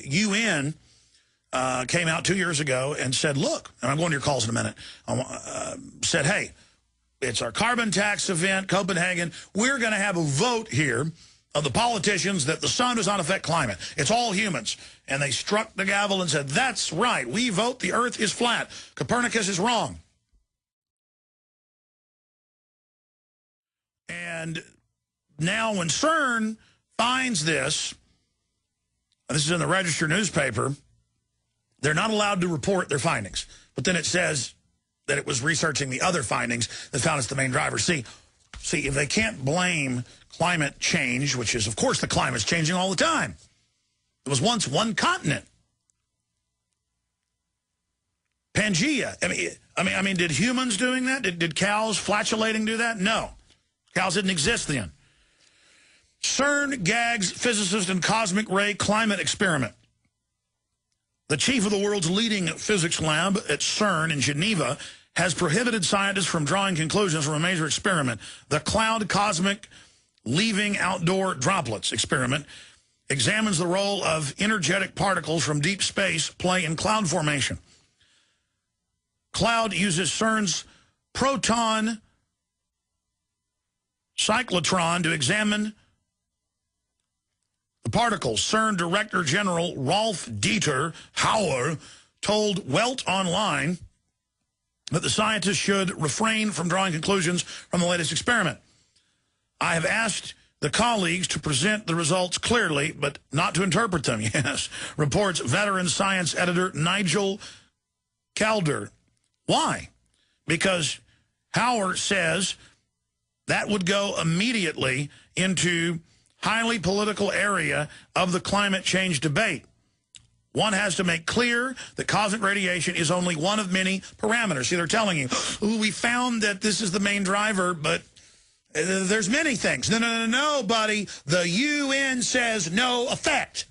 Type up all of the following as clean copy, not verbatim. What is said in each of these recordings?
UN came out 2 years ago and said, look, and I'm going to your calls in a minute, said, hey, it's our carbon tax event, Copenhagen. We're going to have a vote here of the politicians that the sun does not affect climate. It's all humans. And they struck the gavel and said, that's right. We vote the earth is flat. Copernicus is wrong. And now when CERN finds this is in the Register newspaper, they're not allowed to report their findings. But then it says that it was researching the other findings that found it's the main driver. See, if they can't blame climate change, which is, of course, the climate's changing all the time. It was once one continent. Pangea. I mean, did humans doing that? Did cows flatulating do that? No. Cows didn't exist then. CERN gags physicist in cosmic ray climate experiment. The chief of the world's leading physics lab at CERN in Geneva has prohibited scientists from drawing conclusions from a major experiment. The Cloud Cosmic Leaving Outdoor Droplets experiment examines the role of energetic particles from deep space play in cloud formation. Cloud uses CERN's proton cyclotron to examine the particles. CERN Director General Rolf Dieter Hauer told Welt Online that the scientists should refrain from drawing conclusions from the latest experiment. I have asked the colleagues to present the results clearly, but not to interpret them, yes, reports veteran science editor Nigel Calder. Why? Because Hauer says that would go immediately into highly political area of the climate change debate. One has to make clear that cosmic radiation is only one of many parameters. See, they're telling you, ooh, we found that this is the main driver, but there's many things. No, buddy. The UN says no effect.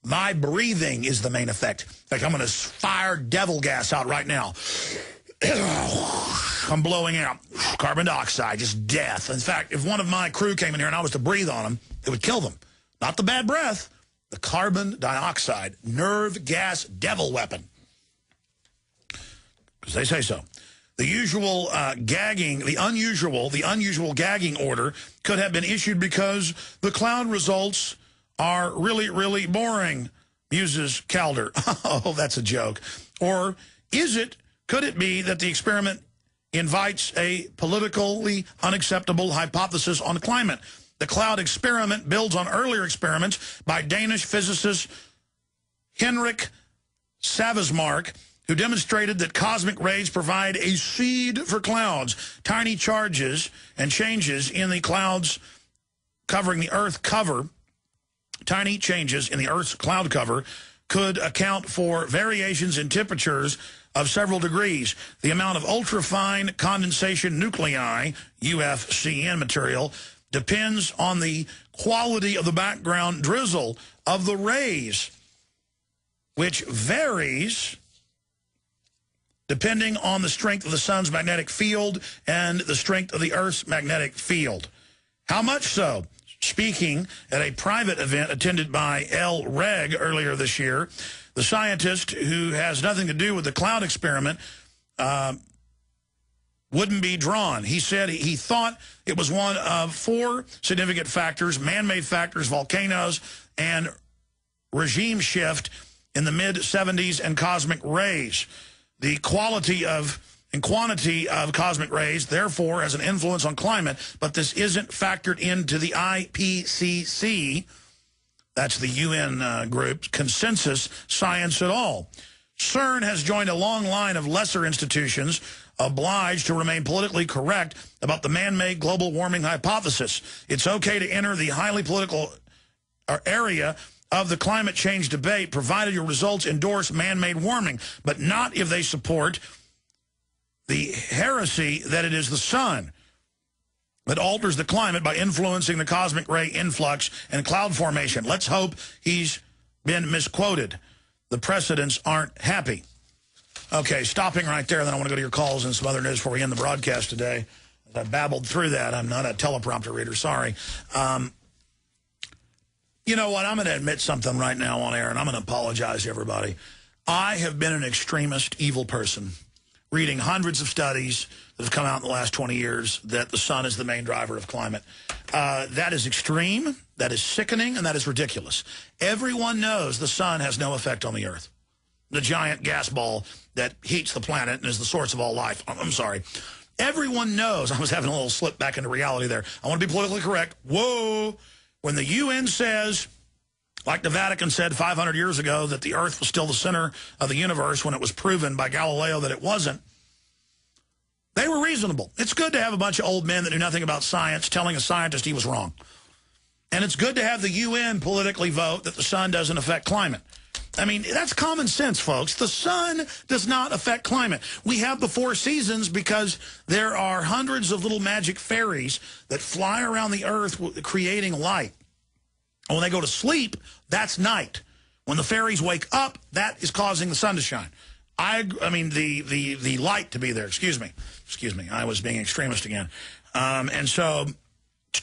My breathing is the main effect. In fact, I'm going to fire devil gas out right now. I'm blowing out carbon dioxide, just death. In fact, if one of my crew came in here and I was to breathe on them, it would kill them. Not the bad breath, the carbon dioxide, nerve gas devil weapon. Because they say so. The usual gagging, the unusual gagging order could have been issued because the cloud results are really, really boring, muses Calder. Oh, that's a joke. Or could it be that the experiment invites a politically unacceptable hypothesis on climate? The cloud experiment builds on earlier experiments by Danish physicist Henrik Savesmark, who demonstrated that cosmic rays provide a seed for clouds. Tiny charges and changes in the clouds covering the Earth cover, tiny changes in the Earth's cloud cover could account for variations in temperatures of several degrees. The amount of ultrafine condensation nuclei, UFCN material, depends on the quality of the background drizzle of the rays, which varies depending on the strength of the sun's magnetic field and the strength of the Earth's magnetic field. How much so? Speaking at a private event attended by El Reg earlier this year, the scientist, who has nothing to do with the cloud experiment, wouldn't be drawn. He said he thought it was one of 4 significant factors: man-made factors, volcanoes, and regime shift in the mid-70s and cosmic rays. The quality and quantity of cosmic rays, therefore, has an influence on climate, but this isn't factored into the IPCC, that's the UN group, consensus science at all. CERN has joined a long line of lesser institutions obliged to remain politically correct about the man-made global warming hypothesis. It's okay to enter the highly political area of the climate change debate, provided your results endorse man-made warming, but not if they support the heresy that it is the sun that alters the climate by influencing the cosmic ray influx and cloud formation. Let's hope he's been misquoted. The precedents aren't happy. Okay, stopping right there, then I want to go to your calls and some other news before we end the broadcast today. I babbled through that. I'm not a teleprompter reader, sorry. You know what? I'm going to admit something right now on air, and I'm going to apologize to everybody. I have been an extremist, evil person, reading hundreds of studies that have come out in the last 20 years that the sun is the main driver of climate. That is extreme, that is sickening, and that is ridiculous. Everyone knows the sun has no effect on the Earth. The giant gas ball that heats the planet and is the source of all life. I'm sorry. Everyone knows. I was having a little slip back into reality there. I want to be politically correct. Whoa. When the UN says, like the Vatican said 500 years ago, that the Earth was still the center of the universe when it was proven by Galileo that it wasn't, they were reasonable. It's good to have a bunch of old men that knew nothing about science telling a scientist he was wrong. And it's good to have the UN politically vote that the sun doesn't affect climate. I mean, that's common sense, folks. The sun does not affect climate. We have the 4 seasons because there are hundreds of little magic fairies that fly around the Earth creating light. And when they go to sleep, that's night. When the fairies wake up, that is causing the sun to shine. I mean, the light to be there. Excuse me. I was being extremist again. And so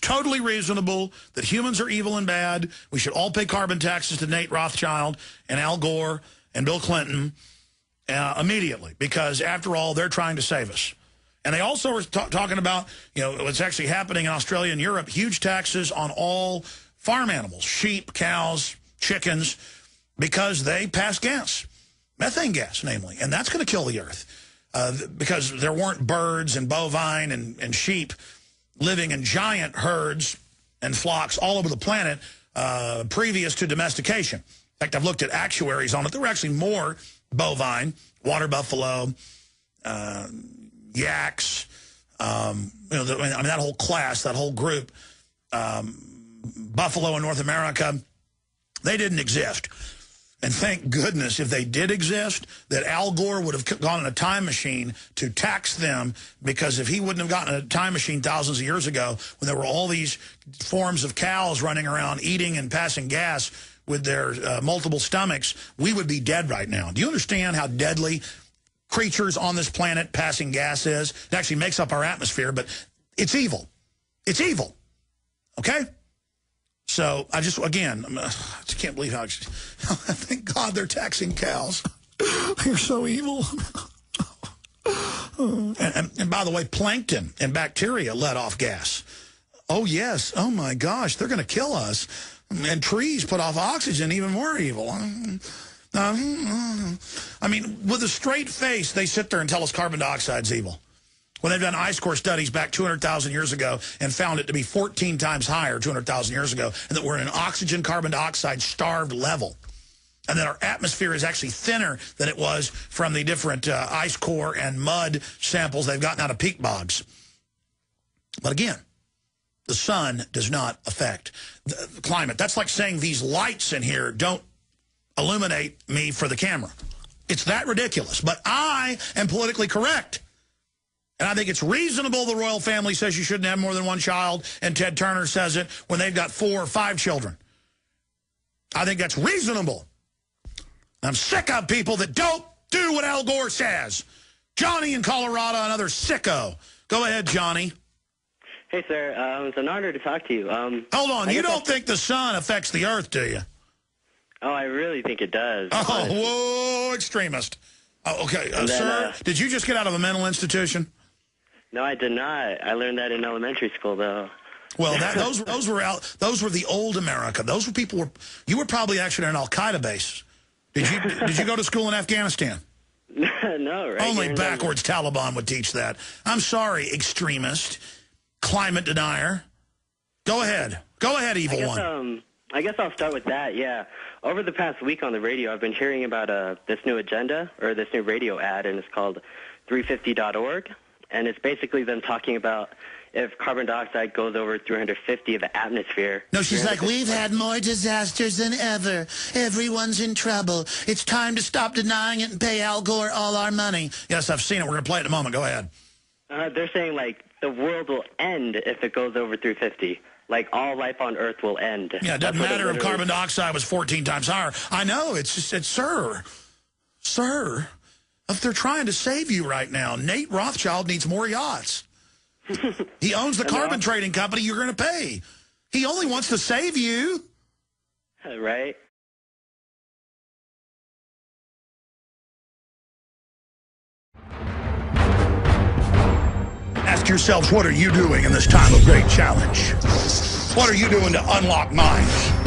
totally reasonable that humans are evil and bad. We should all pay carbon taxes to Nate Rothschild and Al Gore and Bill Clinton immediately, because after all, they're trying to save us. And they also were talking about, you know, what's actually happening in Australia and Europe, huge taxes on all farm animals, sheep, cows, chickens, because they pass gas, methane gas, namely. And that's going to kill the Earth because there weren't birds and bovine and sheep living in giant herds and flocks all over the planet previous to domestication. In fact, I've looked at actuaries on it. There were actually more bovine, water buffalo, yaks, you know, that whole class, that whole group, buffalo in North America, they didn't exist. And thank goodness if they did exist, that Al Gore would have gone in a time machine to tax them, because if he wouldn't have gotten a time machine thousands of years ago when there were all these forms of cows running around eating and passing gas with their multiple stomachs, we would be dead right now. Do you understand how deadly creatures on this planet passing gas is? It actually makes up our atmosphere, but it's evil. It's evil. Okay? So I just, again, I just can't believe how, thank God they're taxing cows. They're so evil. And by the way, plankton and bacteria let off gas. Oh, yes. Oh, my gosh. They're going to kill us. And trees put off oxygen, even more evil. I mean, with a straight face, they sit there and tell us carbon dioxide's evil, when they've done ice core studies back 200,000 years ago and found it to be 14 times higher 200,000 years ago, and that we're in an oxygen carbon dioxide starved level, and that our atmosphere is actually thinner than it was from the different ice core and mud samples they've gotten out of peat bogs. But again, the sun does not affect the climate. That's like saying these lights in here don't illuminate me for the camera. It's that ridiculous. But I am politically correct. And I think it's reasonable the royal family says you shouldn't have more than one child, and Ted Turner says it when they've got 4 or 5 children. I think that's reasonable. I'm sick of people that don't do what Al Gore says. Johnny in Colorado, another sicko. Go ahead, Johnny. Hey, sir. It's an honor to talk to you. Hold on. You don't think the sun affects the Earth, do you? Oh, I really think it does. Oh, whoa, extremist. Oh, okay. Sir, did you just get out of a mental institution? No, I did not. I learned that in elementary school, though. Well, those were the old America. Those were people you were probably actually in an Al-Qaeda base. Did you go to school in Afghanistan? No, right? Only backwards Taliban would teach that. I'm sorry, extremist, climate denier. Go ahead. Go ahead, evil one. I guess I'll start with that, yeah. Over the past week on the radio, I've been hearing about this new agenda, or this new radio ad, and it's called 350.org. And it's basically them talking about if carbon dioxide goes over 350 of the atmosphere. No, she's like, we've had more disasters than ever. Everyone's in trouble. It's time to stop denying it and pay Al Gore all our money. Yes, I've seen it. We're going to play it in a moment. Go ahead. They're saying, like, the world will end if it goes over 350. Like, all life on Earth will end. Yeah, it doesn't matter if carbon dioxide was 14 times higher. I know. It's sir. If they're trying to save you right now, Nate Rothschild needs more yachts. He owns the carbon trading company you're going to pay. He only wants to save you. Right? Ask yourselves, what are you doing in this time of great challenge? What are you doing to unlock minds?